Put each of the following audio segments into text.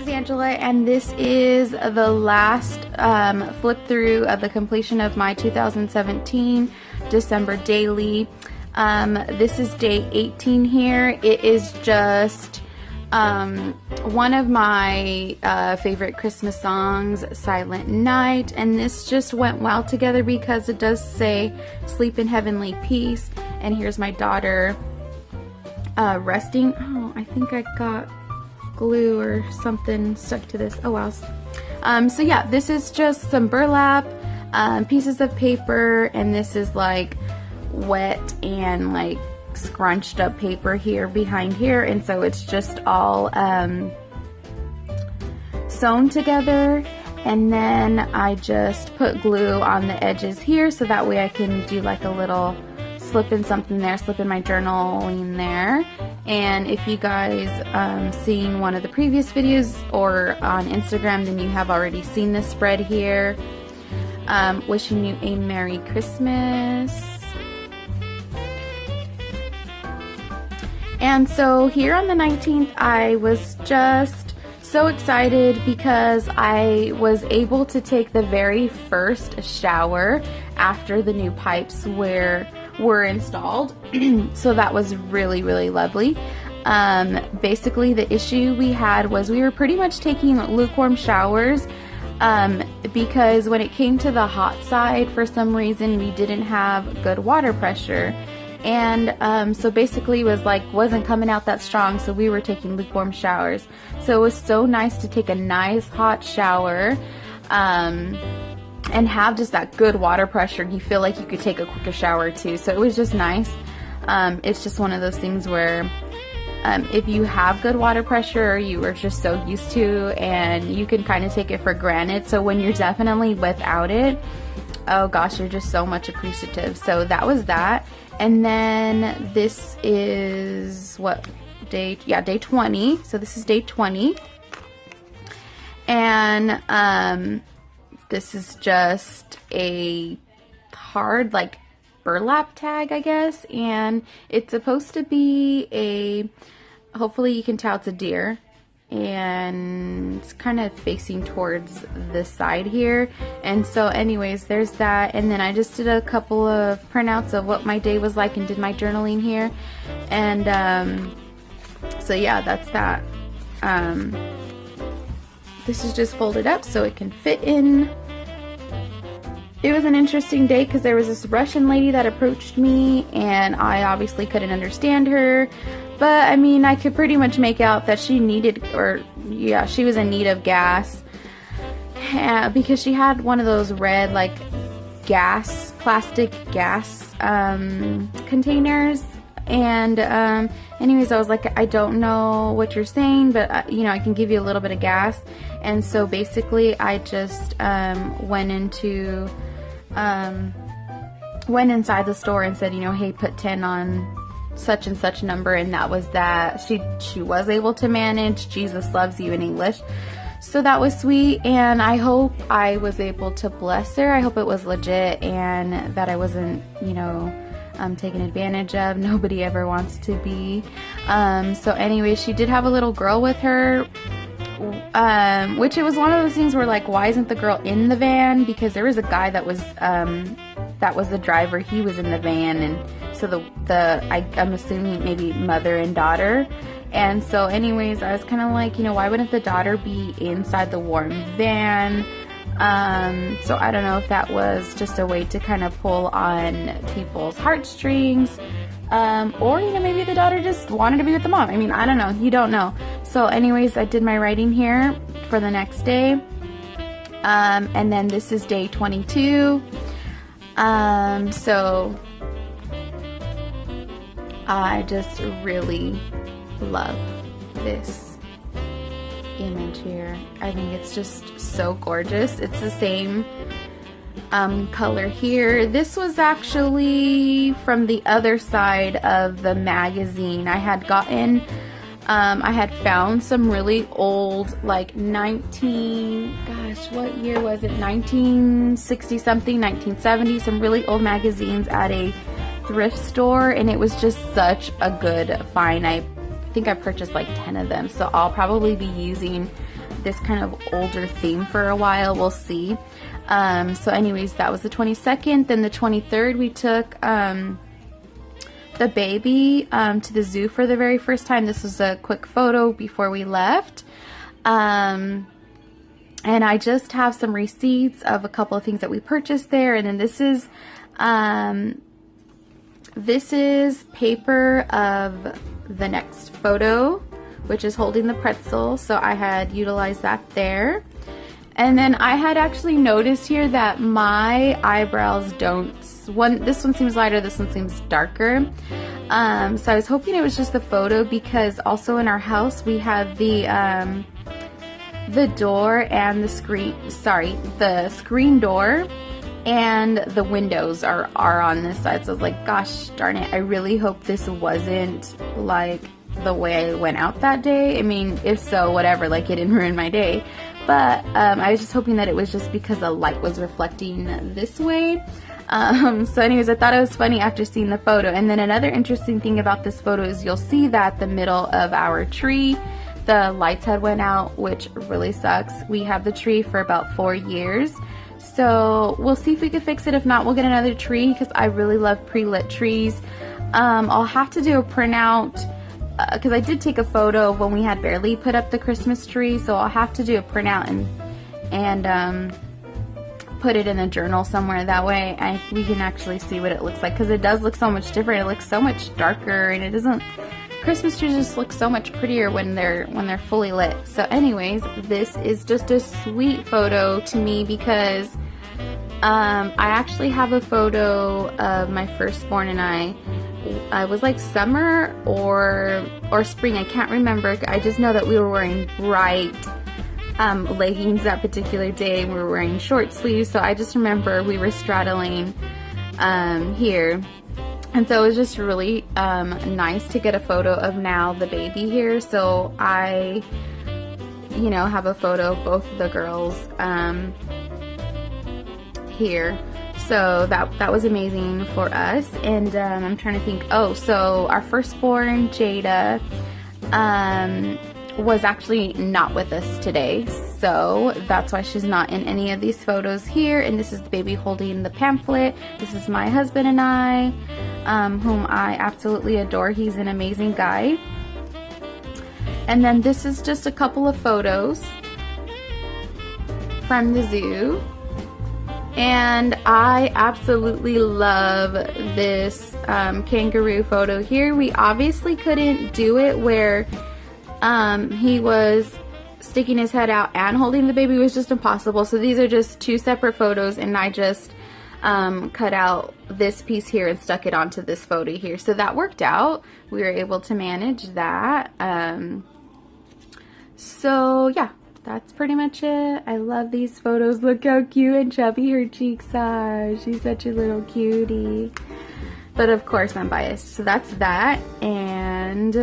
is Angela, and this is the last flip through of the completion of my 2017 December daily. This is day 18 here. It is just one of my favorite Christmas songs, Silent Night, and this just went well together because it does say sleep in heavenly peace. And here's my daughter resting. Oh, I think I got glue or something stuck to this. Oh wow. So yeah, this is just some burlap, pieces of paper, and this is like wet and like scrunched up paper here behind here, and so it's just all sewn together. And then I just put glue on the edges here so that way I can do like a little slip in something there, slip in my journaling there. And if you guys seen one of the previous videos or on Instagram, then you have already seen this spread here. Wishing you a Merry Christmas. And so here on the 19th, I was just so excited because I was able to take the very first shower after the new pipes were installed. So that was really, really lovely. Basically the issue we had was we were pretty much taking lukewarm showers because when it came to the hot side, for some reason we didn't have good water pressure. And so basically it was like wasn't coming out that strong, so we were taking lukewarm showers. So it was so nice to take a nice hot shower and have just that good water pressure. You feel like you could take a quicker shower too. So it was just nice. It's just one of those things where if you have good water pressure, you are just so used to, and you can kind of take it for granted. So when you're definitely without it, oh gosh, you're just so much appreciative. So that was that. And then this is what day? Yeah, day 20. So this is day 20. And this is just a hard like burlap tag, I guess. And it's supposed to be a, hopefully you can tell it's a deer. And it's kind of facing towards this side here. And so anyways, there's that. And then I just did a couple of printouts of what my day was like and did my journaling here. And so yeah, that's that. This is just folded up so it can fit in. It was an interesting day because there was this Russian lady that approached me, and I obviously couldn't understand her. But I mean, I could pretty much make out that she needed, or yeah, she was in need of gas. Yeah, because she had one of those red like plastic gas containers. And anyways, I was like, I don't know what you're saying, but you know, I can give you a little bit of gas. And so basically I just went inside the store and said, you know, hey, put 10 on such and such number, and that was that. She was able to manage Jesus loves you in English, so that was sweet. And I hope I was able to bless her. I hope it was legit and that I wasn't, you know, taken advantage of. Nobody ever wants to be. So anyway, she did have a little girl with her, which it was one of those things where like, why isn't the girl in the van? Because there was a guy that was the driver. He was in the van, and so I'm assuming maybe mother and daughter. And so anyways, I was kind of like, you know, why wouldn't the daughter be inside the warm van? So I don't know if that was just a way to kind of pull on people's heartstrings, or you know, maybe the daughter just wanted to be with the mom. I mean, I don't know, you don't know. So anyways, I did my writing here for the next day, and then this is day 22. So I just really love this image here. I think it's just so gorgeous. It's the same color here. This was actually from the other side of the magazine. I had gotten I had found some really old, like what year was it? 1960 something, 1970, some really old magazines at a thrift store, and it was just such a good find. I think I purchased like 10 of them, so I'll probably be using this kind of older theme for a while. We'll see. So anyways, that was the 22nd. Then the 23rd, we took the baby to the zoo for the very first time. This was a quick photo before we left. And I just have some receipts of a couple of things that we purchased there. And then this is paper of the next photo, which is holding the pretzel. So I had utilized that there. And then I had actually noticed here that my eyebrows this one seems lighter, this one seems darker. So I was hoping it was just the photo, because also in our house we have the door and the screen door and the windows are on this side. So I was like, gosh darn it, I really hope this wasn't like the way I went out that day. I mean, if so, whatever, like it didn't ruin my day. But I was just hoping that it was just because the light was reflecting this way. So anyways, I thought it was funny after seeing the photo. And then another interesting thing about this photo is you'll see that the middle of our tree, the lights had went out, which really sucks. We have the tree for about 4 years. So we'll see if we can fix it. If not, we'll get another tree, because I really love pre-lit trees. I'll have to do a printout, because I did take a photo of when we had barely put up the Christmas tree, so I'll have to do a printout and put it in a journal somewhere. That way we can actually see what it looks like, because it does look so much different. It looks so much darker, and it doesn't. Christmas trees just look so much prettier when they're fully lit. So anyways, this is just a sweet photo to me, because I actually have a photo of my firstborn and I was like summer or spring, I can't remember. I just know that we were wearing bright leggings that particular day. We were wearing short sleeves, so I just remember we were straddling here. And so it was just really nice to get a photo of now the baby here. So I, have a photo of both of the girls here. So that was amazing for us. And I'm trying to think. Oh, so our firstborn, Jada, was actually not with us today. So that's why she's not in any of these photos here. And this is the baby holding the pamphlet. This is my husband and I, whom I absolutely adore. He's an amazing guy. And then this is just a couple of photos from the zoo. And I absolutely love this kangaroo photo here. We obviously couldn't do it where he was sticking his head out and holding the baby. It was just impossible. So these are just two separate photos, and I just cut out this piece here and stuck it onto this photo here. So that worked out. We were able to manage that. So yeah, that's pretty much it. I love these photos. Look how cute and chubby her cheeks are. She's such a little cutie. But of course I'm biased. So that's that. And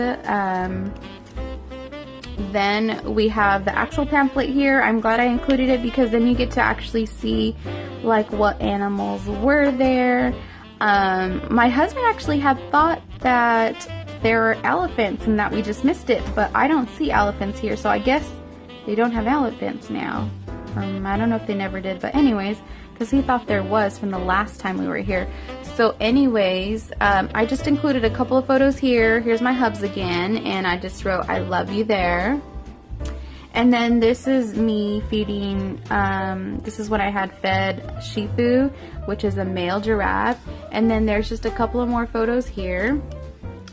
then we have the actual pamphlet here. I'm glad I included it, because then you get to actually see like what animals were there. My husband actually had thought that there were elephants and that we just missed it, but I don't see elephants here, so I guess they don't have elephants now. I don't know if they never did, but anyways, because he thought there was from the last time we were here. So anyways, I just included a couple of photos here. Here's my hubs again, and I just wrote, I love you there. And then this is me feeding, this is when I had fed Shifu, which is a male giraffe. And then there's just a couple of more photos here.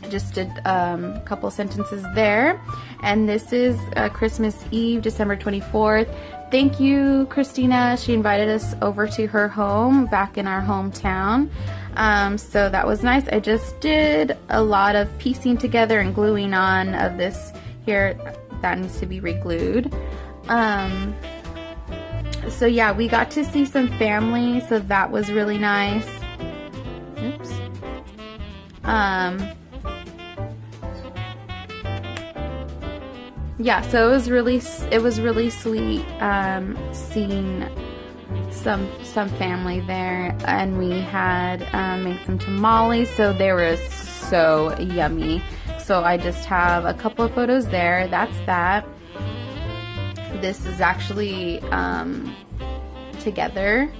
Just did a couple sentences there. And this is Christmas Eve, December 24th. Thank you, Christina. She invited us over to her home back in our hometown. So that was nice. I just did a lot of piecing together and gluing on of this here. That needs to be re-glued. So yeah, we got to see some family, so that was really nice. Oops. Yeah, so it was really sweet seeing some family there, and we had made some tamales, so they were so yummy. So I just have a couple of photos there. That's that. This is actually together.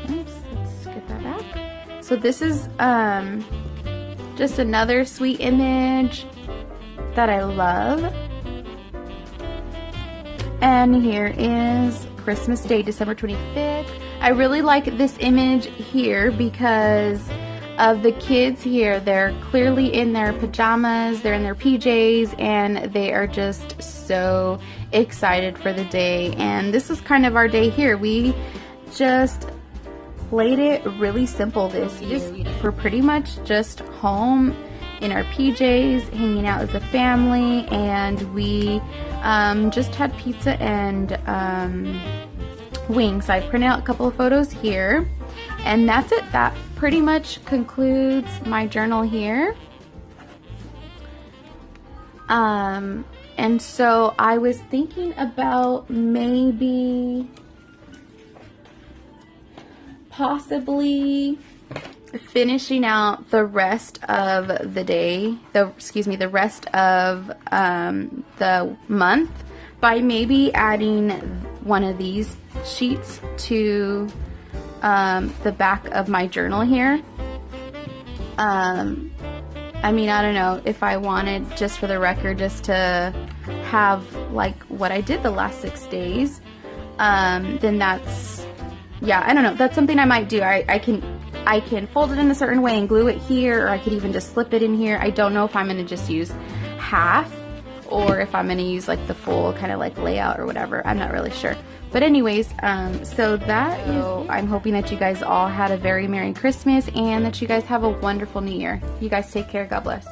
Oops, let's get that back. So this is just another sweet image that I love. And here is Christmas Day, December 25th. I really like this image here because of the kids here. They're clearly in their pajamas, they're in their PJs, and they are just so excited for the day. And this is kind of our day here. We just played it really simple this year. We're pretty much just home in our PJs, hanging out as a family, and we just had pizza and wings. I printed out a couple of photos here, and that's it. That pretty much concludes my journal here. And so I was thinking about maybe possibly finishing out the rest of the day, the rest of the month by maybe adding one of these sheets to the back of my journal here. I mean, I don't know if I wanted, just for the record, just to have like what I did the last 6 days, then that's, yeah, I don't know, that's something I might do. I can fold it in a certain way and glue it here, or I could even just slip it in here. I don't know if I'm going to just use half or if I'm going to use like the full kind of like layout or whatever. I'm not really sure. But anyways, so that is, I'm hoping that you guys all had a very Merry Christmas and that you guys have a wonderful New Year. You guys take care. God bless.